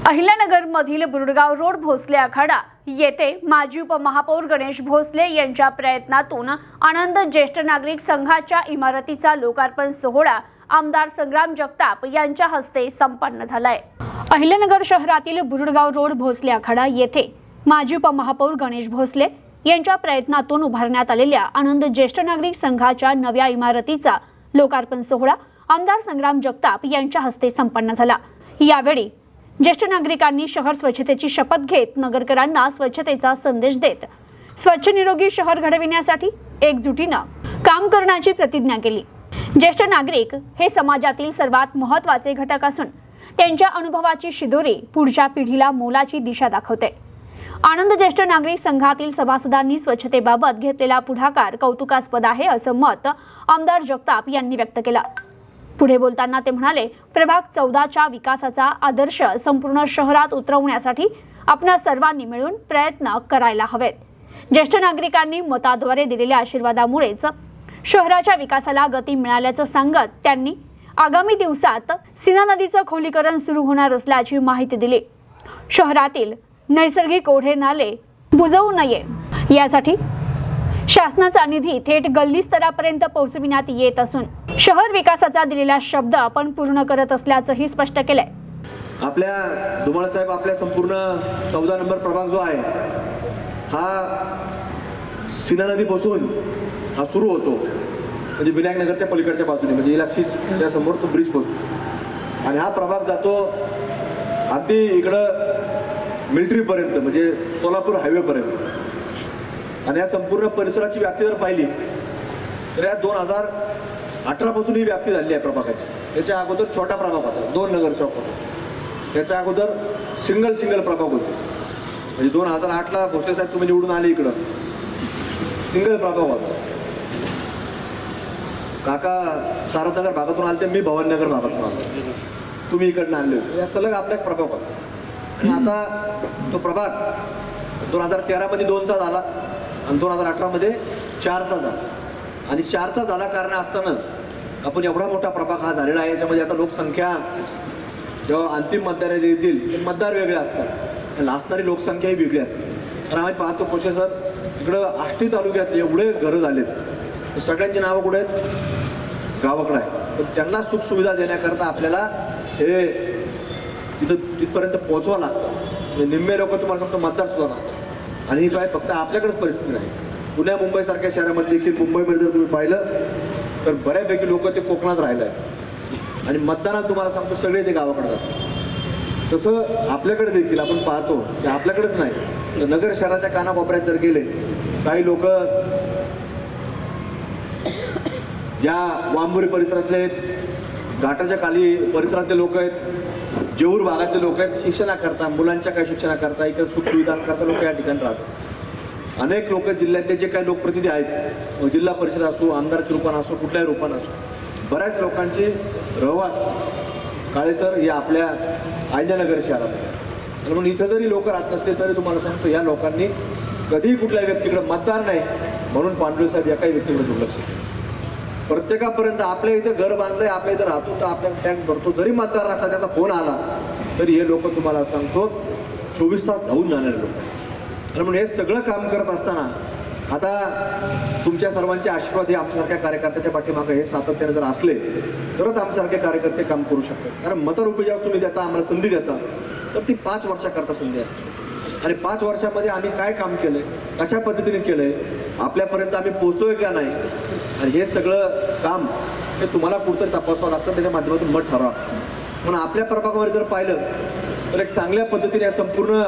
अहिल्यानगर मधील बुरडगाव रोड भोसले आखाडा येथे माजी उपमहापौर गणेश भोसले यांच्या प्रयत्नातून आनंद ज्येष्ठ नागरिक संघाच्या इमारतीचा लोकार्पण सोहळा आमदार संग्राम जगताप यांच्या हस्ते संपन्न झालाय। अहिल्यानगर शहरातील बुरडगाव रोड भोसले आखाडा येथे माजी उपमहापौर गणेश भोसले यांच्या प्रयत्नातून उभारण्यात आलेल्या आनंद ज्येष्ठ नागरिक संघाच्या नव्या इमारतीचा लोकार्पण सोहळा आमदार संग्राम जगताप यांच्या हस्ते संपन्न झाला। यावेळी ज्येष्ठ नागरिकांनी शहर स्वच्छतेची शपथ घेत नगरकरांना स्वच्छतेचा संदेश देत स्वच्छ निरोगी शहर घडविण्यासाठी एकजुटीनं काम करण्याची प्रतिज्ञा केली। ज्येष्ठ नागरिक हे समाजातील सर्वात महत्त्वाचे घटक असून त्यांच्या अनुभवाची शिदोरी पुढच्या पिढीला मोलाची दिशा दाखवते। आनंद ज्येष्ठ नागरिक संघातील सभासदांनी स्वच्छतेबाबत घेतलेला पुढाकार कौतुकास्पद आहे असं मत आमदार जगताप यांनी व्यक्त केलं। पुढे बोलताना ते म्हणाले, प्रभाग 14च्या विकासाचा आदर्श संपूर्ण शहरात उतरवण्यासाठी आपणा सर्वांनी मिळून प्रयत्न करायला हवेत। ज्येष्ठ नागरिकांनी मताद्वारे दिलेल्या आशीर्वादामुळेच शहराच्या विकासाला गती मिळाल्याचं सांगत त्यांनी आगामी दिवसात सीना नदीचं खोलीकरण सुरू होणार असल्याची माहिती दिली। शहरातील नैसर्गिक ओढे नाले बुजवू नये यासाठी शासनाचा निधी थेट गल्ली स्तरापर्यंत पोहोचविण्यात येत असून शहर विकासाचा दिलेला शब्द आपण पूर्ण करत असल्याचंही स्पष्ट केलंय। आपल्या धुमाळ साहेब आपल्या संपूर्ण 14 नंबर प्रभाग जो आहे हा सीना नदीपासून हा सुरू होतो, म्हणजे विनायकनगरच्या पलीकडच्या बाजूने म्हणजे इलाक्षीच्या समोर तो ब्रिज पोहोचतो आणि हा प्रभाग जातो अगदी इकडं मिलिटरीपर्यंत म्हणजे सोलापूर हायवेपर्यंत। आणि या संपूर्ण परिसराची व्याप्ती जर पाहिली तर या 2018 पासून ही व्याप्ती झाली आहे प्रभागाची। त्याच्या अगोदर छोटा प्रभाग होता, 2 नगरसेवक होते, त्याच्या अगोदर सिंगल प्रभाग होते, म्हणजे 2008ला भोसले साहेब तुम्ही निवडून आले इकडं सिंगल प्रभाग होता। काका सारथनगर भागातून आले, मी भवानीनगर भागातून आलो, तुम्ही इकडनं आणले होते, या सलग आपला एक प्रभाग होता। आणि आता तो प्रभाग 2013 मध्ये 2चा झाला आणि 2018 मध्ये 4चा झाला आणि 4चा झाला कारण असताना आपण एवढा मोठा प्रभाग हा झालेला आहे। याच्यामध्ये आता लोकसंख्या जेव्हा अंतिम मतदार येतील ते मतदार वेगळे असतात, असणारी लोकसंख्या ही वेगळी असते। कारण आम्ही पाहतो प्रोसेसर इकडं आष्टी तालुक्यातले एवढे घरं झालेत, सगळ्यांची नावं कुठे आहेत? गावाकडे आहेत। पण त्यांना सुखसुविधा देण्याकरता आपल्याला हे तिथपर्यंत पोहोचवावं लागतं। निम्मे लोक तुम्हाला फक्त मतदार सुद्धा नसतात आणि ही काय फक्त आपल्याकडेच परिस्थिती नाही, पुण्या मुंबईसारख्या शहरामध्ये देखील मुंबईमध्ये जर तुम्ही पाहिलं तर बऱ्यापैकी लोक ते कोकणात राहिले आहेत आणि मतदानात तुम्हाला सांगतो सगळे ते गावाकडे जातात। तसं आपल्याकडे देखील आपण पाहतो की आपल्याकडेच नाही तर नगर शहराच्या कानाकोपऱ्यात जर गेले काही लोक या वांबुरी परिसरातले आहेत, घाटाच्या खाली परिसरातले लोक आहेत, जेऊर भागातले लोक आहेत, शिक्षणाकरता मुलांच्या काही शिक्षणाकरता इतर सुखसुविधांकरता लोक या ठिकाणी राहतात। अनेक लोक जिल्ह्यातले जे काही लोकप्रतिनिधी आहेत, जिल्हा परिषद असो, आमदारच्या रूपानं असो, कुठल्याही रूपानं असो, बऱ्याच लोकांचे रहवास काळेसर या आपल्या अहिल्यानगर शहरात आहे। म्हणून इथं जरी लोक राहत नसले तरी तुम्हाला सांगतो या लोकांनी कधीही कुठल्याही व्यक्तीकडे मतदार नाही म्हणून पांडुळे साहेब या काही व्यक्तीकडे दुर्लक्ष केलं। प्रत्येकापर्यंत आपल्या इथे घर बांधलंय, आपल्या इथे राहतो तर आपल्या टँक भरतो, जरी मतदार नसला त्याचा फोन आला तरी हे लोक तुम्हाला सांगतो 24 तास धावून जाणारे लोक आहेत। आणि म्हणून हे सगळं काम करत असताना आता तुमच्या सर्वांचे आशीर्वाद हे आमच्यासारख्या कार्यकर्त्याच्या पाठीमागे हे सातत्याने जर असले तरच आमच्यासारखे कार्यकर्ते काम करू शकतात। कारण मतरूपी जेव्हा तुम्ही देता, आम्हाला संधी देता तर ती 5 वर्षाकरता संधी असते आणि 5 वर्षामध्ये आम्ही काय काम केलंय, कशा पद्धतीने केलंय, आपल्यापर्यंत आम्ही पोहोचतोय का नाही, आणि हे सगळं काम हे तुम्हाला कुठंतरी तपासावं लागतं, त्याच्या माध्यमातून मत ठरवा। म्हणून आपल्या प्रभागावर जर पाहिलं तर एक चांगल्या पद्धतीने या संपूर्ण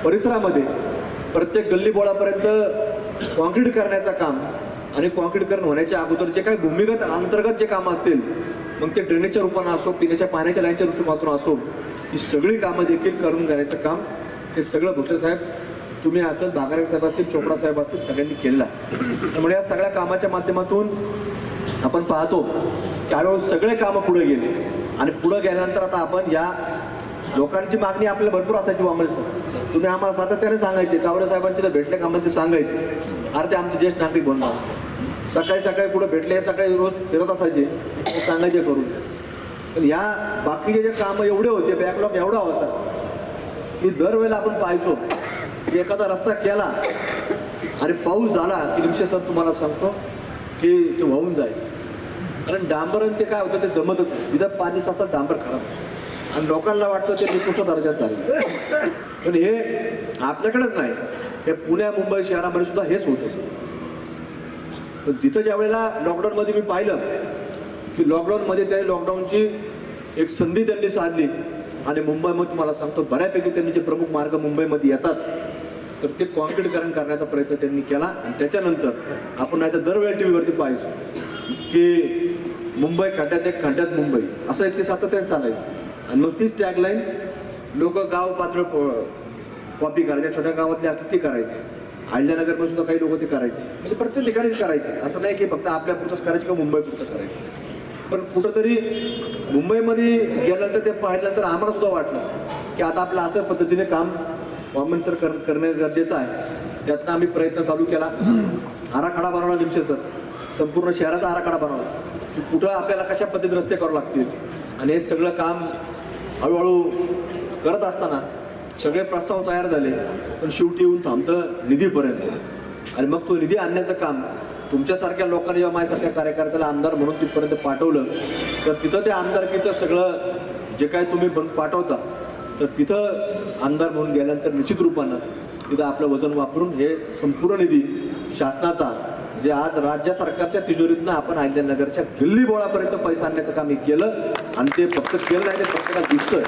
परिसरामध्ये प्रत्येक गल्लीबोळापर्यंत कॉन्क्रीट करण्याचं काम आणि कॉन्क्रीटकरण होण्याच्या अगोदर जे काही भूमिगत अंतर्गत जे कामं असतील, मग ते ड्रेनेजच्या रूपानं असो, पिण्याच्या पाण्याच्या लाईनच्या रूपातून असो, ही सगळी कामं देखील करून घेण्याचं काम हे सगळं भोसले साहेब, तुम्ही असेल, बागारे साहेब असतील, चोपडा साहेब असतील, सगळ्यांनी केलेलं आहे। त्यामुळे या सगळ्या कामाच्या माध्यमातून आपण पाहतो त्यावेळेस सगळे कामं पुढे गेले आणि पुढे गेल्यानंतर आता आपण या लोकांची मागणी आपल्याला भरपूर असायची। वामन सर तुम्ही आम्हाला सातत्याने सांगायचे, कावरे साहेबांचे तर भेटले कामांचे सांगायचे, अरे ते आमचे ज्येष्ठ नागरिक बनणार, सकाळी सकाळी पुढे भेटले, सकाळी रोज फिरत असायचे, सांगायचे करून। पण या बाकीचे जे कामं एवढे होते, बॅकलॉग एवढा होता की दरवेळेला आपण पाहायचो की एखादा रस्ता केला आणि पाऊस झाला की निमशे सर तुम्हाला सांगतो की ते वाहून जायचं. कारण डांबरण ते काय होतं ते जमतच नाही. तिथं पाणी साचत डांबर खराब होतं आणि लोकांना वाटतं ते निकृष्ट दर्जात चालेल. पण हे आपल्याकडेच नाही, हे पुण्या मुंबई शहरामध्ये सुद्धा हेच होतं. पण तिथं ज्या वेळेला लॉकडाऊनमध्ये मी पाहिलं की लॉकडाऊनमध्ये त्या लॉकडाऊनची एक संधी त्यांनी साधली आणि मुंबईमध्ये तुम्हाला सांगतो बऱ्यापैकी त्यांनी जे प्रमुख मार्ग मुंबईमध्ये येतात तर ते कॉन्क्रीटीकरण करण्याचा प्रयत्न त्यांनी केला. आणि त्याच्यानंतर आपण नाही तर दरवेळी टी व्हीवरती पाहायचो की मुंबई खड्ड्यात एक खड्ड्यात मुंबई असं एक ते सातत्याने चालायचं. आणि मग तीच टॅगलाईन लोक गाव पातळ कॉपी करायच्या, छोट्या गावातले असतात ती करायची. अहिल्यानगरमध्ये सुद्धा काही लोक ते करायचे, म्हणजे प्रत्येक ठिकाणीच करायचे. असं नाही की फक्त आपल्या पुरतंच करायचे किंवा मुंबईपुरतं करायचे. पण कुठंतरी मुंबईमध्ये गेल्यानंतर ते पाहिल्यानंतर आम्हाला सुद्धा वाटलं की आता आपलं असं पद्धतीने काम वामन सर करणे गरजेचं आहे. त्यातनं आम्ही प्रयत्न चालू केला. आराखडा बनवला निमशे सर, संपूर्ण शहराचा आराखडा बनवला की कुठं आपल्याला कशा पद्धतीने रस्ते करावे लागतील. आणि हे सगळं काम हळूहळू करत असताना सगळे प्रस्ताव तयार झाले, पण शेवटी येऊन थांबतं निधीपर्यंत. आणि मग तो निधी आणण्याचं काम तुमच्यासारख्या लोकांनी जेव्हा माझ्यासारख्या कार्यकर्त्याला आमदार म्हणून तिथपर्यंत पाठवलं तर तिथं त्या आमदारकीचं सगळं जे काय तुम्ही पाठवता तर तिथं आमदार म्हणून गेल्यानंतर निश्चित रूपानं तिथं आपलं वजन वापरून हे संपूर्ण निधी शासनाचा जे आज राज्य सरकारच्या तिजोरीतनं आपण अहिल्यानगरच्या गल्ली बोळापर्यंत पैसा आणण्याचं काम हे केलं. आणि ते फक्त केलं नाही, ते प्रत्येकाला दिसतंय.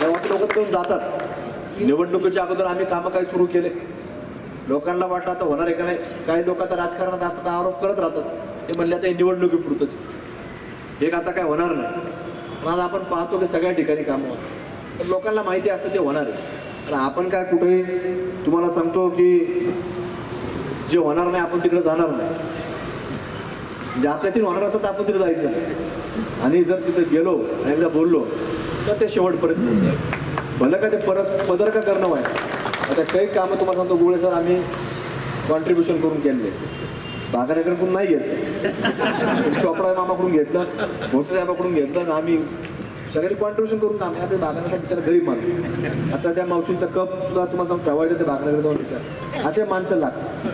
तेव्हा लोक करून जातात. निवडणुकीच्या अगोदर आम्ही कामं काही सुरू केले, लोकांना वाटलं आता होणार आहे का नाही. काही लोक आता राजकारणात असतात आरोप करत राहतात, ते म्हणले आता हे निवडणुकीपुरतंच, हे आता काय होणार नाही. पण आज आपण पाहतो की सगळ्या ठिकाणी कामं होतात. पण लोकांना माहिती असतं ते होणार आहे. तर आपण काय कुठेही तुम्हाला सांगतो की जे होणार नाही आपण तिकडे जाणार नाही. म्हणजे आपल्यातील होणार असं तर आपण तिथे जायचं नाही. आणि जर तिथे गेलो आणि एकदा बोललो तर ते शेवटपर्यंत भलं का ते पदर का करणं व्हायचं. आता काही कामं तुम्हाला सांगतो गोळे सर आम्ही कॉन्ट्रीब्युशन करून केले. बागानगरकडून नाही घेतलं, चोपडा मामाकडून घेतलं, भोसले साहेबाकडून घेतलं आणि आम्ही सगळ्यांनी कॉन्ट्रीब्युशन करून काम. आता बागानगर बिचारा गरीब माणूस, आता त्या मावशींचा कप सुद्धा तुम्हाला सांगून ठेवायचं ते बागानगर जाऊन विचार. असे माणसं लागतात,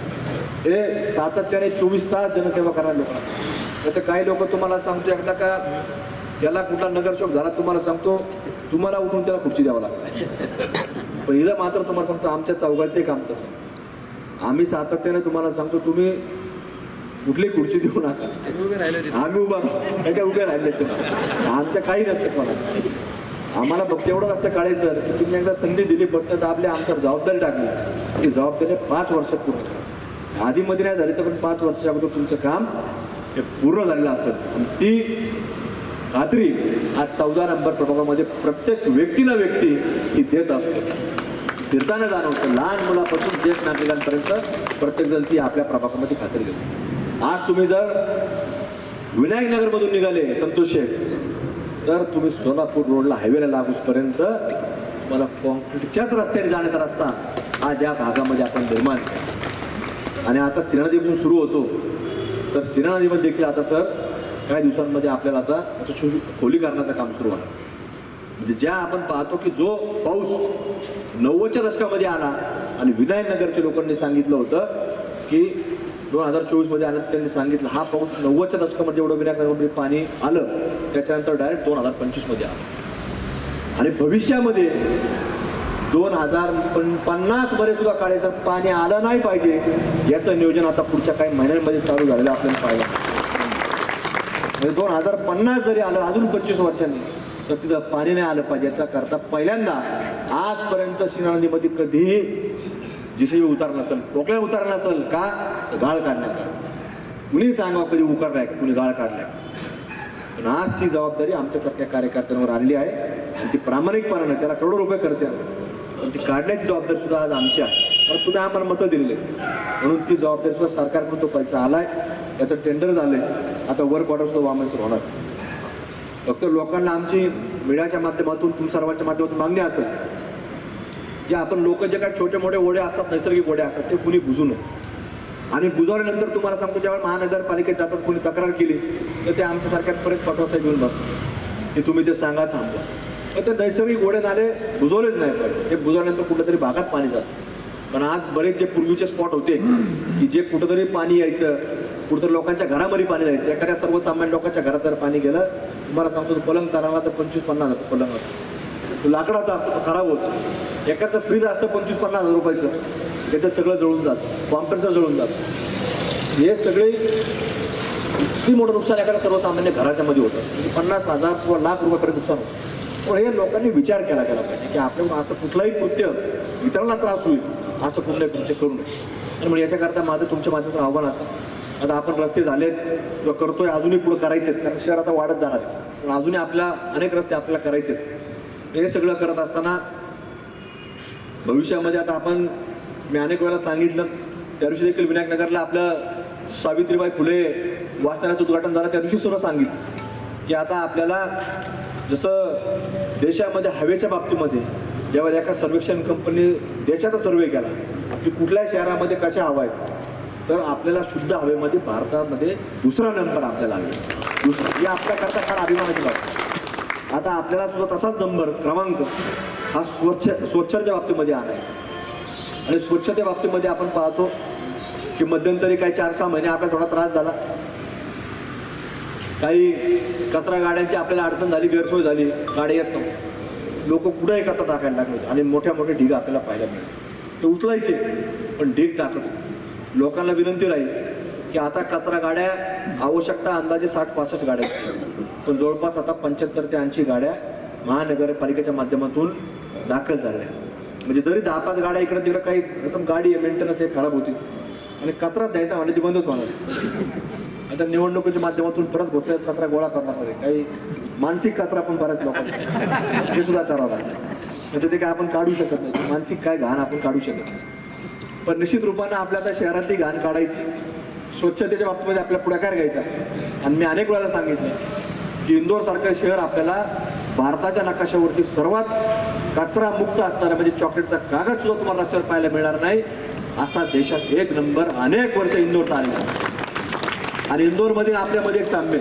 हे सातत्याने 24 तास जनसेवा करणारे लोक. तर काही लोक तुम्हाला सांगतो एकदा का त्याला कुठला नगरसेवक झाला तुम्हाला सांगतो तुम्हाला उठून त्याला खुर्ची द्यावं लागतं. पण इथं मात्र तुम्हाला सांगतो आमच्या चौघाचंही काम तसं. आम्ही सातत्याने तुम्हाला सांगतो तुम्ही कुठली खुर्ची देऊ नका, आम्ही उभा राहू. काय उभे राहिले आमचं काही नसतं मला. आम्हाला फक्त एवढं असतं काळे सर की तुम्ही एकदा संधी दिली बटणं दाबले आमच्यावर जबाबदारी टाकली की जबाबदारी 5 वर्षात पूर्ण करा. आधीमध्ये नाही झाली तर पण 5 वर्षाच्या अगोदर तुमचं काम हे पूर्ण झालेलं असेल. आणि ती खात्री आज 14 नंबर प्रभागामध्ये प्रत्येक व्यक्तीला व्यक्ती ही देत असतो. फिरताना जाणवतं लहान मुलापासून ज्येष्ठ नागरिकांपर्यंत प्रत्येकजण ती आपल्या प्रभागामध्ये खात्री घेतो. आज तुम्ही जर विनायकनगरमधून निघाले संतोष शेठ तर तुम्ही सोलापूर रोडला हायवेला लागूसपर्यंत तुम्हाला कॉन्क्रीटच्याच रस्त्याने जाण्याचा रस्ता आज या भागामध्ये आपण निर्माण केला. आणि आता सीना नदीपासून सुरू होतो तर सीना नदीमध्ये देखील आता सर काही दिवसांमध्ये आपल्याला आता खोली करण्याचं काम सुरू होणार. म्हणजे ज्या आपण पाहतो की जो पाऊस 90च्या दशकामध्ये आला आणि विनायकनगरच्या लोकांनी सांगितलं होतं की 2024 मध्ये आलं, त्यांनी सांगितलं हा पाऊस 90च्या दशकामध्ये एवढं विनायकनगरमध्ये पाणी आलं त्याच्यानंतर डायरेक्ट 2025 मध्ये आलं. आणि भविष्यामध्ये 2050 मध्ये सुद्धा काळे जर पाणी आलं नाही पाहिजे याचं नियोजन आता पुढच्या काही महिन्यांमध्ये चालू झालेलं आपल्याला पाहिलं. म्हणजे 2050 जरी आलं अजून 25 वर्षांनी तर तिथं पाणी नाही आलं पाहिजे याचा करता पहिल्यांदा आजपर्यंत सीना नदीमध्ये कधीही जिथे उतार नसेल, पोकळ्या उतार नसेल का गाळ काढण्याचा. कुणी सांगा कधी उकारलाय कुणी गाळ काढलाय. पण आज ती जबाबदारी आमच्यासारख्या कार्यकर्त्यांवर आलेली आहे आणि ती प्रामाणिकपणाने त्याला करोडो रुपये खर्च आहे पण ती काढण्याची जबाबदारी सुद्धा आज आमची आहे. पण तुम्ही आम्हाला मतं दिलेली म्हणून ती जबाबदारी सुद्धा सरकारकडून तो पैसा आलाय, त्याचं टेंडर झालंय. आता वर्क ऑर्डर सुद्धा वामन होणार. फक्त लोकांना आमची मीडियाच्या माध्यमातून तुम सर्वांच्या माध्यमातून मागणी असेल की आपण लोक जे काय छोटे मोठे ओढे असतात, नैसर्गिक ओढे असतात ते कुणी बुजू नये. आणि बुजवल्यानंतर तुम्हाला सांगतो ज्यावेळेस महानगरपालिकेत जातात कोणी तक्रार केली तर ते आमच्या सरकारपर्यंत पटवासाहेब घेऊन बसतात की तुम्ही ते सांगा थांबवा. पण ते नैसर्गिक ओढे नाले बुजवलेच नाही पाहिजे. ते बुजवल्यानंतर कुठेतरी भागात पाणी जातं. पण आज बरेच जे पूर्वीचे स्पॉट होते की जे कुठंतरी पाणी यायचं, कुठंतरी लोकांच्या घरामध्ये पाणी जायचं, एखाद्या सर्वसामान्य लोकांच्या घरात जर पाणी गेलं, तुम्हाला सांगतो पलंग तरावा तर 25-50 हजार पलंग होतं. तो लाकडाचा असतो तो खराब होतो. एखादं फ्रीज असतं 25-50 हजार रुपयाचं, त्याचं सगळं जळून जातं, कॉम्प्रेसर जळून जातं. हे सगळे किती मोठं नुकसान एखाद्या सर्वसामान्य घराच्या मध्ये होतं. म्हणजे 50,000 किंवा लाख रुपयापर्यंत नुकसान होतं. पण हे लोकांनी विचार केला पाहिजे की आपल्याकडून असं कुठलाही कृत्य इतरांना त्रास होईल असं कुठलंही कृत्य करू नये. आणि म्हणजे याच्याकरता माझं तुमच्या माध्यमातून आव्हान असं, आता आपण रस्ते झालेत किंवा करतोय, अजूनही पुढे करायचे आहेत, कारण शहर आता वाढत जाणार आहे, पण अजूनही आपल्या अनेक रस्ते आपल्याला करायचे आहेत. हे सगळं करत असताना भविष्यामध्ये आता मी अनेक वेळेला सांगितलं, त्या दिवशी देखील विनायकनगरला आपलं सावित्रीबाई फुले वाचनालयाचं उद्घाटन झालं, त्या दिवशी सुद्धा सांगितलं की आता आपल्याला जसं देशामध्ये हवेच्या बाबतीमध्ये जेव्हा एका सर्वेक्षण कंपनी देशाचा सर्वे केला की कुठल्या शहरामध्ये कशा हवा आहेत, तर आपल्याला शुद्ध हवेमध्ये भारतामध्ये 2रा नंबर आपल्याला आला. ही आपल्याकरता फार अभिमानाची बाब आहे. आता आपल्याला सुद्धा तसाच नंबर क्रमांक हा स्वच्छतेच्या बाबतीमध्ये आणायचा. आणि स्वच्छते बाबतीमध्ये आपण पाहतो की मध्यंतरी काही 4-6 महिने आपल्याला थोडा त्रास झाला, काही कचरा गाड्यांची आपल्याला अडचण झाली, गैरसोय झाली, गाड्या येत नव्हत्या, लोक कुठेही कचरा टाकायला लागले आणि मोठ्या ढीग आपल्याला पाहायला मिळाले. ते उचलायचे पण ढीग टाकत. लोकांना विनंती राहील की आता कचरा गाड्या आवश्यकता अंदाजे 60-65 गाड्या आहेत, पण जवळपास आता 75 ते 80 गाड्या महानगरपालिकेच्या माध्यमातून दाखल झाल्या. म्हणजे जरी 10-5 गाड्या इकडे तिकडे काही गाडी मेंटेनन्स हे खराब होती आणि कचरा द्यायचा म्हणजे ती बंदच होणार. आता निवडणुकीच्या माध्यमातून परत घोषणा कचरा गोळा करणार नाही, काही मानसिक कचरा पण बऱ्याच लोकांना हे सुद्धा करावं लागतं. म्हणजे ते काय आपण काढू शकत नाही, मानसिक काय घाण आपण काढू शकत नाही. पण निश्चित रूपानं आपल्या आता शहरातली घाण काढायची, स्वच्छतेच्या बाबतीमध्ये आपल्याला पुढाकार घ्यायचा. आणि मी अनेक वेळेला सांगितलं की इंदोरसारखं शहर आपल्याला भारताच्या नकाशावरती सर्वात कचरा मुक्त असणारा, म्हणजे चॉकलेटचा कागद सुद्धा तुम्हाला रस्त्यावर पाहायला मिळणार नाही असा देशात 1 नंबर अनेक वर्ष इंदोरचा आलेला. आणि इंदोरमध्ये आपल्यामध्ये एक साम्य,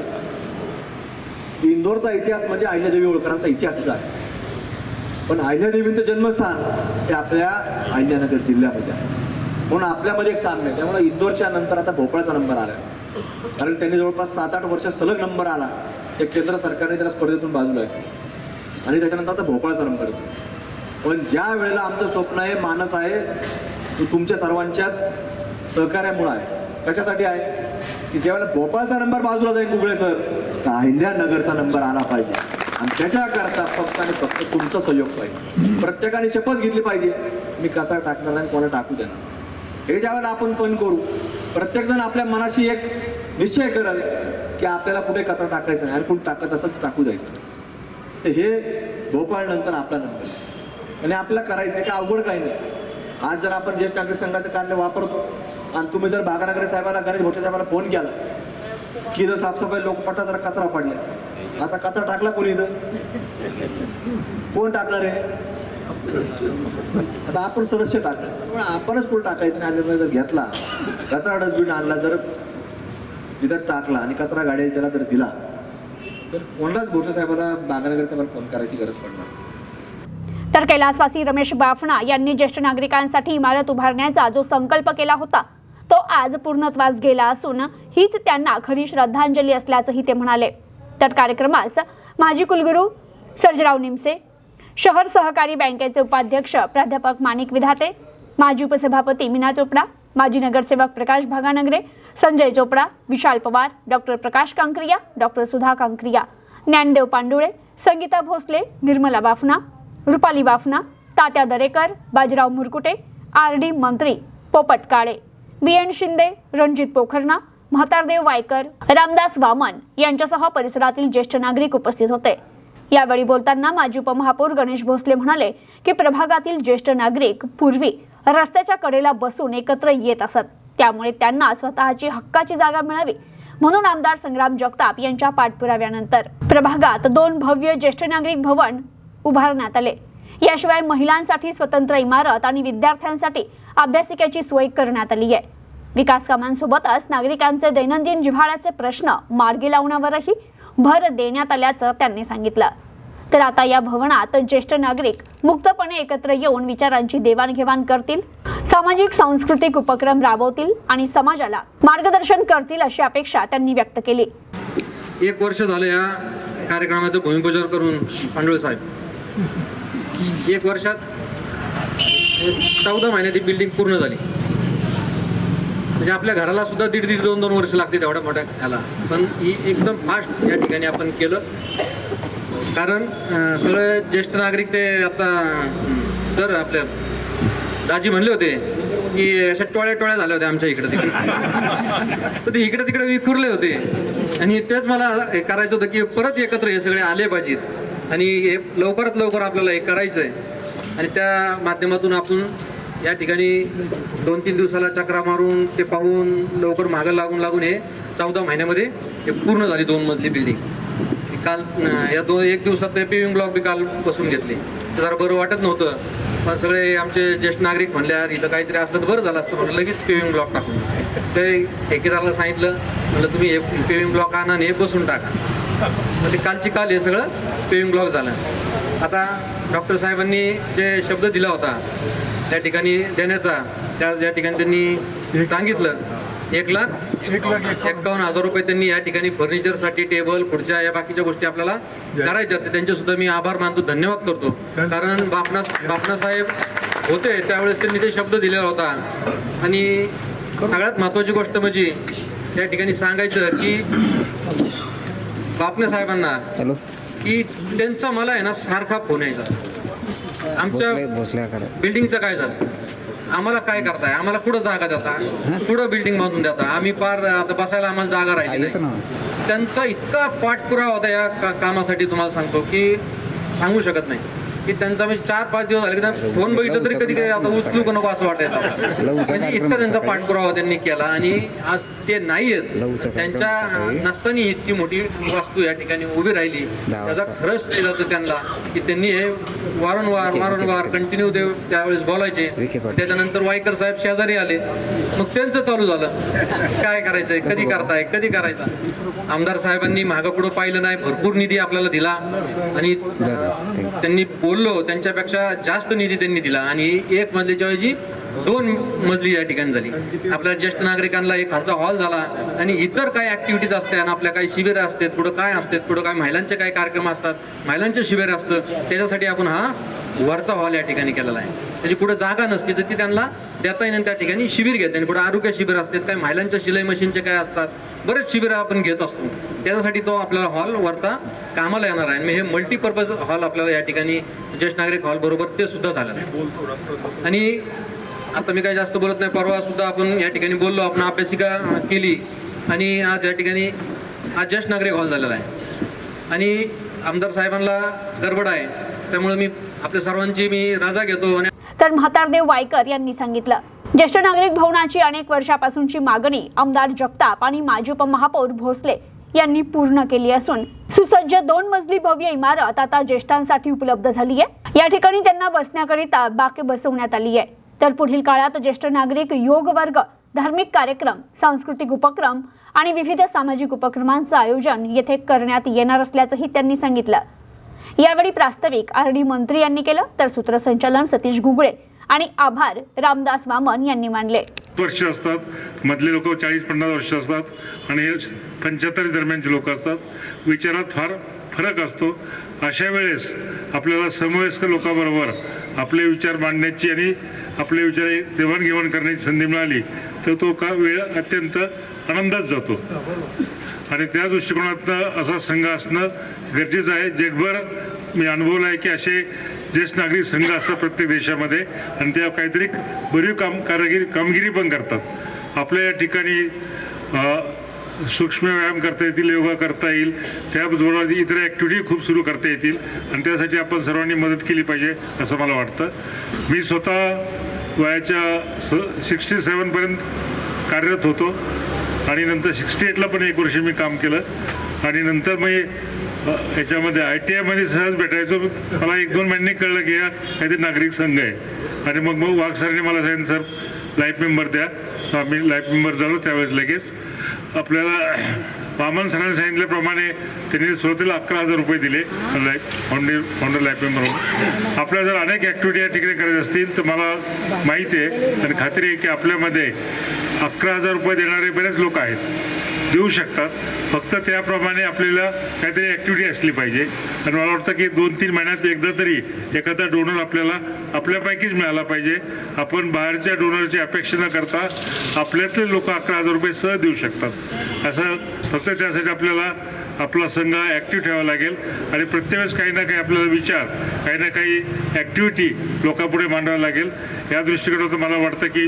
इंदोरचा इतिहास म्हणजे अहिल्यादेवी होळकरांचा इतिहास सुद्धा आहे. पण अहिल्यादेवींचं जन्मस्थान हे आपल्या अहिल्यानगर जिल्ह्यामध्ये आहे, म्हणून आपल्यामध्ये एक साम्य. त्यामुळे इंदोरच्या नंतर आता भोपाळचा नंबर आला, कारण त्यांनी जवळपास 7-8 वर्ष सलग नंबर आला. ते केंद्र सरकारने त्याला स्पर्धेतून बाजूला आहे आणि त्याच्यानंतर आता भोपाळचा नंबर येतो. पण ज्या वेळेला आमचं स्वप्न आहे, मानस आहे, तो तुमच्या सर्वांच्याच सहकार्यामुळे आहे. कशासाठी आहे की ज्यावेळेला भोपाळचा नंबर बाजूला जाईल गुगळे सर, तर अहिल्यानगरचा नंबर आला पाहिजे. आणि त्याच्याकरता फक्त आणि फक्त तुमचा सहयोग पाहिजे. प्रत्येकाने शपथ घेतली पाहिजे, मी कचरा टाकणार नाही, कोणा टाकू देणार. हे ज्यावेळेला आपण पण करू, प्रत्येकजण आपल्या मनाशी एक निश्चय करेल की आपल्याला कुठे कचरा टाकायचा नाही आणि कुठे टाकत असेल तर टाकू द्यायचं. तर हे भोपाळ नंतर आपला नंबर आणि आपल्याला करायचं आहे का अवघड काही नाही. आज जर आपण ज्येष्ठ नागरिक संघाचं कार्य वापरतो आणि तुम्ही जर बागानगरे साहेबांना, गणेश भोटे साहेबांना फोन केला की जर साफसफाई लोक पडतात जरा कचरा पडला, आता कचरा टाकला कोणी इथं, कोण टाकणार आहे? आता आपण सदस्य टाकलं, पण आपणच कोण टाकायचं नाही. आणि जर घेतला कचरा डस्टबिन आणला, जर तिथं टाकला आणि कचरा गाडी त्याला जर दिला, तर कोणालाच भोटे साहेबांना, बागानगरे साहेबांना फोन करायची गरज पडणार. तर कैलासवासी रमेश बाफना यांनी ज्येष्ठ नागरिकांसाठी इमारत उभारण्याचा जो संकल्प केला होता तो आज पूर्णत्वास गेला असून हीच त्यांना खरी श्रद्धांजली असल्याचंही ते म्हणाले. तर कार्यक्रमास माजी कुलगुरू सर्जेराव निमसे, शहर सहकारी बँकेचे उपाध्यक्ष प्राध्यापक माणिक विधाते, माजी उपसभापती मीना चोपडा, माजी नगरसेवक प्रकाश भागानगरे, संजय चोपडा, विशाल पवार, डॉक्टर प्रकाश कांक्रिया, डॉक्टर सुधा कांक्रिया, ज्ञानदेव पांडुळे, संगीता भोसले, निर्मला बाफना, रुपाली बाफना, तात्या दरेकर, बाजीराव मुरकुटे, RD मंत्री पोपट काळे, BN शिंदे, रणजित पोखरणा, म्हातारदेव वायकर, रामदास वामन यांच्यासह परिसरातील ज्येष्ठ नागरिक उपस्थित होते. यावेळी बोलताना माजी उपमहापौर गणेश भोसले म्हणाले की प्रभागातील ज्येष्ठ नागरिक पूर्वी रस्त्याच्या कडेला बसून एकत्र येत असत, त्यामुळे त्यांना स्वतःची हक्काची जागा मिळावी म्हणून आमदार संग्राम जगताप यांच्या पाठपुराव्यानंतर प्रभागात 2 भव्य ज्येष्ठ नागरिक भवन उभारण्यात आले. याशिवाय महिलांसाठी स्वतंत्र इमारत आणि विद्यार्थ्यांसाठी अभ्यासिकेची सोय करण्यात आली आहे. विकास कामांसोबतच नागरिकांचे दैनंदिन जिव्हाळ्याचे प्रश्न मार्गी लावण्यावरही भर देण्यात आल्याचं त्यांनी सांगितलं. तर आता या भवनात ज्येष्ठ नागरिक मुक्तपणे एकत्र येऊन विचारांची देवाणघेवाण करतील, सामाजिक सांस्कृतिक उपक्रम राबवतील आणि समाजाला मार्गदर्शन करतील अशी अपेक्षा त्यांनी व्यक्त केली. 1 वर्ष झालं या कार्यक्रमाचं भूमिपूजन करून पांडुळे साहेब. 1 वर्षात 14 महिन्यात ही बिल्डिंग पूर्ण झाली. म्हणजे आपल्या घराला सुद्धा 1.5 ते 2 वर्ष लागते तेवढ्या मोठ्या ह्याला, पण ही एकदम फास्ट या ठिकाणी आपण केलं. कारण सगळे ज्येष्ठ नागरिक ते आता सर आपल्या दाजी म्हणले होते की अशा टोळ्या झाल्या होत्या आमच्या इकडे तिकडे, तर ते इकडे तिकडे विखुरले होते. आणि तेच मला हे करायचं होतं की परत एकत्र हे सगळे आले पाहिजेत आणि हे लवकरात लवकर आपल्याला हे करायचं आहे. आणि त्या माध्यमातून आपण या ठिकाणी 2-3 दिवसाला चक्रा मारून ते पाहून लवकर मागं लागून हे 14 महिन्यामध्ये हे पूर्ण झाली 2 मजली बिल्डिंग. काल या 1 दिवसात ते पेविंग ब्लॉक बी काल बसून घेतले. तर जरा बरं वाटत नव्हतं, पण सगळे आमचे ज्येष्ठ नागरिक म्हणले इथं काहीतरी असलं तर बरं झालं असतं म्हणलं. लगेच पेविंग ब्लॉक टाकून ते ठेकेदाराला सांगितलं, म्हणलं तुम्ही हे पेविंग ब्लॉक आणा आणि हे बसून टाका. मग ते कालची काल हे सगळं पेविंग ब्लॉक झालं. आता डॉक्टर साहेबांनी जे शब्द दिला होता त्या ठिकाणी देण्याचा, त्या ठिकाणी त्यांनी सांगितलं 1,51,000 रुपये त्यांनी या ठिकाणी फर्निचरसाठी टेबल खुर्च्या या बाकीच्या गोष्टी आपल्याला करायच्या. त्यांचे सुद्धा मी आभार मानतो, धन्यवाद करतो. कारण बापना साहेब होते त्यावेळेस त्यांनी ते शब्द दिलेला होता. आणि सगळ्यात महत्वाची गोष्ट म्हणजे या ठिकाणी सांगायचं की बापना साहेबांना की त्यांचा मला आहे ना सारखा फोन यायचा, आमच्या बिल्डिंगचं काय झालं, आम्हाला काय करताय, आम्हाला कुठं जागा देता, कुठं बिल्डिंग बांधून देता, आम्ही पार आता बसायला आम्हाला जागा राहिली नाही. त्यांचा इतका पाठपुरावा होता या कामासाठी, तुम्हाला सांगतो की सांगू शकत नाही. की त्यांचा म्हणजे 4-5 दिवस झाले की फोन बघितलं तरी कधी कधी आता उचलू का नको असं वाटायचं. म्हणजे इतका त्यांचा पाठपुरावा त्यांनी केला. आणि आज ते नाही आहेत, त्यांच्या नसताना इतकी मोठी वास्तू या ठिकाणी उभी राहिली, त्याचा खरंच ते जातं त्यांना की त्यांनी हे वारंवार कंटिन्यू ते त्यावेळेस बोलायचे. त्याच्यानंतर वायकर साहेब शेजारी आले, मग त्यांचं चालू झालं काय करायचंय, कधी करताय, कधी करायचा. आमदार साहेबांनी मागं पुढं पाहिलं नाही, भरपूर निधी आपल्याला दिला आणि त्यांनी बोललो त्यांच्यापेक्षा जास्त निधी त्यांनी दिला. आणि 1 मजलीच्या ऐवजी 2 मजली या ठिकाणी झाली. आपल्या ज्येष्ठ नागरिकांना एक खालचा हॉल झाला. आणि इतर काही ऍक्टिव्हिटीज असतात, आणि आपल्या काही शिबिर असतात, पुढं काय असतात, पुढं काय महिलांचे काही कार्यक्रम असतात, महिलांचे शिबिर असतं, त्याच्यासाठी आपण हा वरचा हॉल या ठिकाणी केलेला आहे. त्याची पुढे जागा नसती तर ती त्यांना देता येईल, त्या ठिकाणी शिबिर घेते. आणि पुढे आरोग्य शिबिर असतात, काही महिलांच्या शिलाई मशीनचे काय असतात, बरेच शिबिर आपण घेत असतो. त्याच्यासाठी तो आपल्याला हॉल वरचा कामाला येणार आहे. आणि हे मल्टीपर्पज हॉल आपल्याला या ठिकाणी ज्येष्ठ नागरिक हॉल बरोबर ते सुद्धा झालं. आणि आता मी काही जास्त बोलत नाही, परवा सुद्धा आपण या ठिकाणी बोललो, आपण अभ्यासिका केली आणि आज या ठिकाणी आज ज्येष्ठ नागरिक हॉल झालेला आहे. आणि आमदार साहेबांना गडबड आहे, त्यामुळे मी आपल्या सर्वांची मी रजा घेतो. तर म्हातारदेव वायकर यांनी सांगितलं, ज्येष्ठ नागरिक भवनाची अनेक वर्षापासूनची मागणी आमदार जगताप आणि माजी उपमहापौर भोसले यांनी पूर्ण केली असून सुसज्ज 2 मजली भव्य इमारत आता ज्येष्ठांसाठी उपलब्ध झाली आहे. या ठिकाणी त्यांना बसण्याकरिता बाके बसवण्यात आली आहे. तर पुढील काळात ज्येष्ठ नागरिक योग वर्ग, धार्मिक कार्यक्रम, सांस्कृतिक उपक्रम आणि विविध सामाजिक उपक्रमांचं आयोजन येथे करण्यात येणार असल्याचंही त्यांनी सांगितलं. यावेळी प्रास्ताविक आरडी मंत्री यांनी केलं, तर सूत्रसंचालन सतीश घुगळे आणि आभार रामदास वामन यांनी मानले. वर्ष असतात, मधले लोक 40-50 वर्ष असतात आणि 75 दरम्यानचे लोक असतात. विचारात फार फरक असतो. अशा वेळेस आपल्याला समवयस्क लोकांबरोबर आपले विचार मांडण्याची आणि आपले विचार देवाणघेवाण करण्याची संधी मिळाली तर तो वेळ अत्यंत आनंदात जातो. आणि त्या दृष्टिकोनातनं असा संघ असणं गरजेचं आहे. जगभर मी अनुभवलं आहे की असे ज्येष्ठ नागरिक संघ असतात प्रत्येक देशामध्ये, आणि त्या काहीतरी भरीव कामगिरी पण करतात. आपल्या या ठिकाणी सूक्ष्म व्यायाम करता येतील, योगा करता येईल, त्याबरोबर इतर ॲक्टिव्हिटी खूप सुरू करता येतील, आणि त्यासाठी आपण सर्वांनी मदत केली पाहिजे असं मला वाटतं. मी स्वतः वयाच्या 67पर्यंत कार्यरत होतो आणि नंतर 68ला पण 1 वर्ष मी काम केलं. आणि नंतर मी याच्यामध्ये ITI सहज भेटायचो. मला 1-2 महिने कळलं की या काहीतरी नागरिक संघ आहे. आणि मग वाघ सरांनी मला सांगितलं, सर लाईफ मेंबर द्या. आम्ही लाईफ मेंबर झालो त्यावेळेस लगेच. आपल्याला वामन सरांनी सांगितल्याप्रमाणे त्यांनी सुरुवातीला 11,000 रुपये दिले फाउंडर लाईफ मेंबर. आपल्याला जर अनेक ॲक्टिव्हिटी या ठिकाणी करायच्या असतील तर मला माहिती आहे आणि खात्री आहे की आपल्यामध्ये 11,000 रुपये देणारे बरेच लोक आहेत, देऊ शकतात. फक्त त्याप्रमाणे आपल्याला काहीतरी ॲक्टिव्हिटी असली पाहिजे. आणि मला वाटतं की 2-3 महिन्यात एकदा तरी एखादा डोनर आपल्याला आपल्यापैकीच मिळाला पाहिजे. आपण बाहेरच्या डोनरची अपेक्षा न करता आपल्यातले लोक 11,000 रुपये सहज देऊ शकतात. असं फक्त त्यासाठी आपल्याला आपला संघ ॲक्टिव्ह ठेवावा लागेल आणि प्रत्येक वेळेस काही ना काही आपल्याला विचार, काही ना काही ॲक्टिव्हिटी लोकांपुढे मांडावं लागेल. या दृष्टिकोनातून मला वाटतं की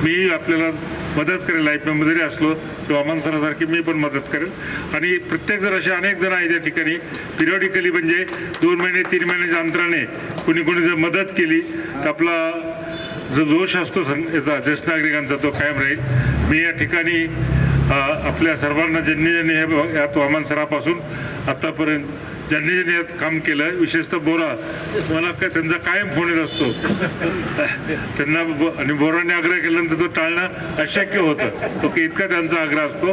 मी आपल्याला मदत करेल. लाईफ मेंबर जरी असलो किंवा वामन सरासारखी मी पण मदत करेल. आणि प्रत्येक जण असे अनेक जण आहेत या ठिकाणी पिरियॉडिकली म्हणजे 2 महिने 3 महिन्याच्या अंतराने कोणी जर मदत केली तर आपला जो जोश असतो याचा ज्येष्ठ नागरिकांचा तो कायम राहील. मी या ठिकाणी आपल्या सर्वांना ज्यांनी हे यात वामन सरापासून आत्तापर्यंत ज्यांनी यात काम केलं, विशेषतः बोरा, मला त्यांचा कायम फोन येत असतो त्यांना. आणि बोरांनी आग्रह केल्यानंतर तो टाळणं अशक्य होतं, तो की इतका त्यांचा आग्रह असतो.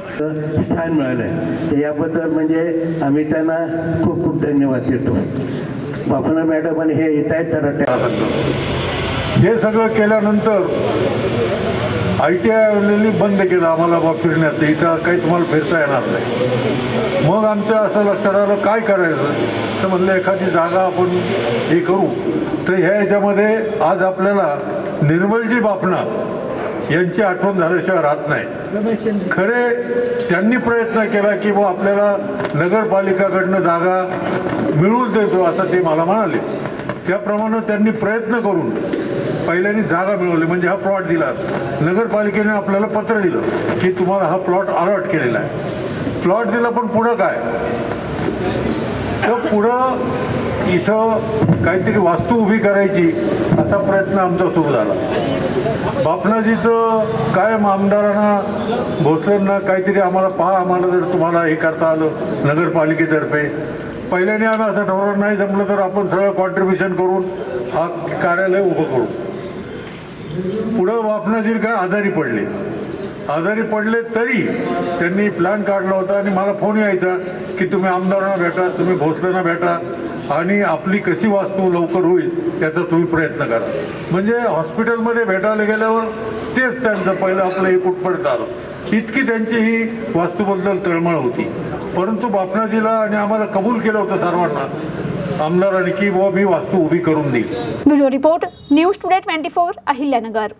स्थान मिळालं तर याबद्दल म्हणजे आम्ही त्यांना खूप खूप धन्यवाद देतो. बापना मॅडम आणि हे येत आहेत तर हे सगळं केल्यानंतर ITI बंद केलं आम्हाला बा फिरण्यात, इथं काही तुम्हाला फिरता येणार नाही. मग आमचं असं लक्षात आलं काय करायचं, तर म्हणलं एखादी जागा आपण हे करू. तर ह्या याच्यामध्ये आज आपल्याला निर्मलजी बापना यांची आठवण झाल्याशिवाय राहत नाही. खरे त्यांनी प्रयत्न केला की बा आपल्याला नगरपालिकाकडनं जागा मिळवून देतो असं ते मला म्हणाले. त्याप्रमाणे त्यांनी प्रयत्न करून पहिल्यांदा जागा मिळवली, म्हणजे हा प्लॉट दिला. नगरपालिकेने आपल्याला पत्र दिलं की तुम्हाला हा प्लॉट अलॉट केलेला आहे. प्लॉट दिला, पण पुढं काय, तर पुढं इथं काहीतरी वास्तू उभी करायची असा प्रयत्न आमचा सुरू झाला. बापनाजीचं कायम आमदारांना भोसलेंना काहीतरी आम्हाला पहा, आम्हाला जर तुम्हाला हे करता आलं नगरपालिकेतर्फे. पहिल्याने आम्ही असं ठरवलं नाही जमलं तर आपण सगळं कॉन्ट्रीब्युशन करून हा कार्यालय उभं करू. पुढं बापनाजी काय आजारी पडले तरी त्यांनी प्लॅन काढला होता आणि मला फोन यायचा की तुम्ही आमदारांना भेटा, तुम्ही भोसलेंना भेटा आणि आपली कशी वास्तू लवकर होईल याचा तुम्ही प्रयत्न करा. म्हणजे हॉस्पिटलमध्ये भेटायला गेल्यावर तेच त्यांचं पहिलं आपलं हे कुठपर्यंत आलं. इतकी त्यांची ही वास्तूबद्दल तळमळ होती. परंतु बापनाजीला आणि आम्हाला कबूल केलं होतं सर्वांना आमदारांनी की बुवा मी वास्तू उभी करून देईल. Bureau report, news today 24, Ahilyanagar.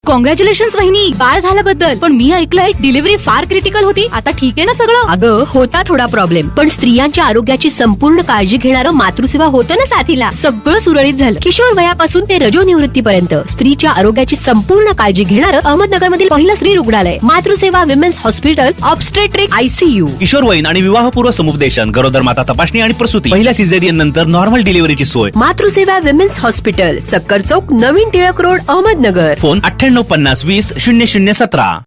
Congratulations वहिनी, बाळ झाल्याबद्दल. पण मी ऐकलंय डिलिव्हरी फार क्रिटिकल होती. आता ठीक आहे ना सगळं? अगं होता थोडा प्रॉब्लेम, पण स्त्रियांच्या आरोग्याची संपूर्ण काळजी घेणारं मातृसेवा होतं ना साथीला. सगळं सुरळीत झालं. किशोर वयापासून ते रजोनिवृत्तीपर्यंत स्त्रीच्या आरोग्याची संपूर्ण काळजी घेणारं अहमदनगरमधील पहिलं स्त्री रुग्णालय Matruseva women's hospital, obstetric ICU. किशोरवयीन आणि विवाहपूर्व समुपदेशन, गरोदर माता तपासणी आणि प्रसूती, पहिल्या सिझेरियन नंतर नॉर्मल डिलिव्हरीची सोय. मातृसेवा विमेन्स हॉस्पिटल, सक्कर चौक, नवीन टिळक रोड, अहमदनगर. फोन 9850 20 0017.